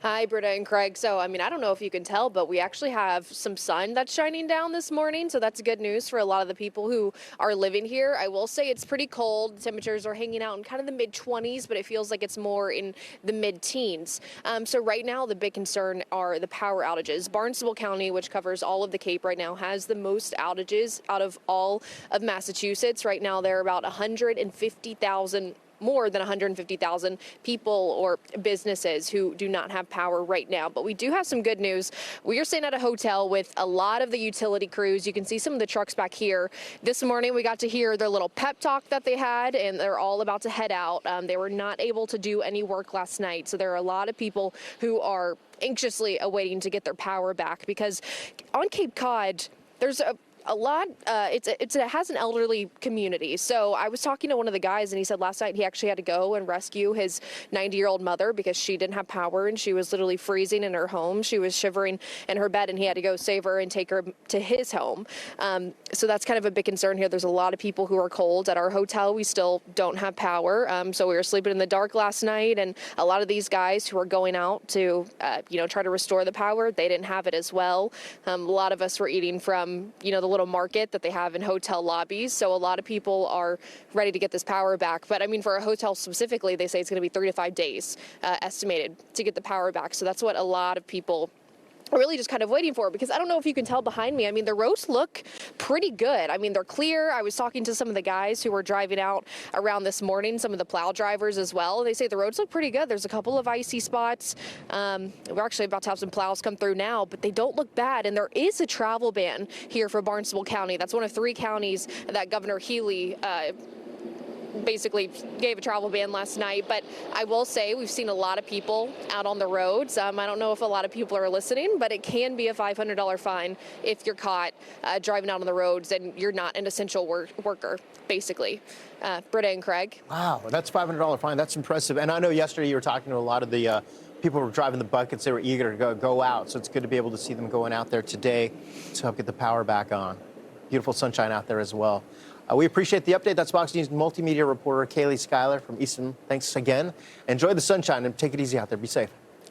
Hi, Britta and Craig. So, I don't know if you can tell, but we actually have some sun that's shining down this morning. So that's good news for a lot of the people who are living here. I will say it's pretty cold. The temperatures are hanging out in kind of the mid-20s, but it feels like it's more in the mid-teens. So right now, the big concern are the power outages. Barnstable County, which covers all of the Cape right now, has the most outages out of all of Massachusetts. Right now, there are about 150,000 more than 150,000 people or businesses who do not have power right now. But we do have some good news. We are staying at a hotel with a lot of the utility crews. You can see some of the trucks back here. This morning, we got to hear their little pep talk that they had, and they're all about to head out. They were not able to do any work last night. So there are a lot of people who are anxiously awaiting to get their power back, because on Cape Cod, there's a lot, it has an elderly community. So I was talking to one of the guys, and he said last night he actually had to go and rescue his 90-year-old mother because she didn't have power and she was literally freezing in her home. She was shivering in her bed, and he had to go save her and take her to his home. So that's kind of a big concern here. There's a lot of people who are cold. At our hotel, we still don't have power. So we were sleeping in the dark last night, and a lot of these guys who are going out to, try to restore the power, they didn't have it as well. A lot of us were eating from, the little market that they have in hotel lobbies. So a lot of people are ready to get this power back. But for a hotel specifically, they say it's going to be 3 to 5 days estimated to get the power back. So that's what a lot of people are really just kind of waiting for, because I don't know if you can tell behind me. The roads look pretty good. They're clear. I was talking to some of the guys who were driving out around this morning, some of the plow drivers as well. They say the roads look pretty good. There's a couple of icy spots. We're actually about to have some plows come through now, but they don't look bad. And there is a travel ban here for Barnstable County. That's one of 3 counties that Governor Healy basically gave a travel ban last night. But I will say we've seen a lot of people out on the roads. I don't know if a lot of people are listening, but it can be a $500 fine if you're caught driving out on the roads and you're not an essential worker, basically. Britta and Craig. Wow, that's a $500 fine. That's impressive. And I know yesterday you were talking to a lot of the people who were driving the buckets. They were eager to go out. So it's good to be able to see them going out there today to help get the power back on. Beautiful sunshine out there as well. We appreciate the update. That's Fox News multimedia reporter Kailey Schuyler from Eastham. Thanks again. Enjoy the sunshine and take it easy out there. Be safe.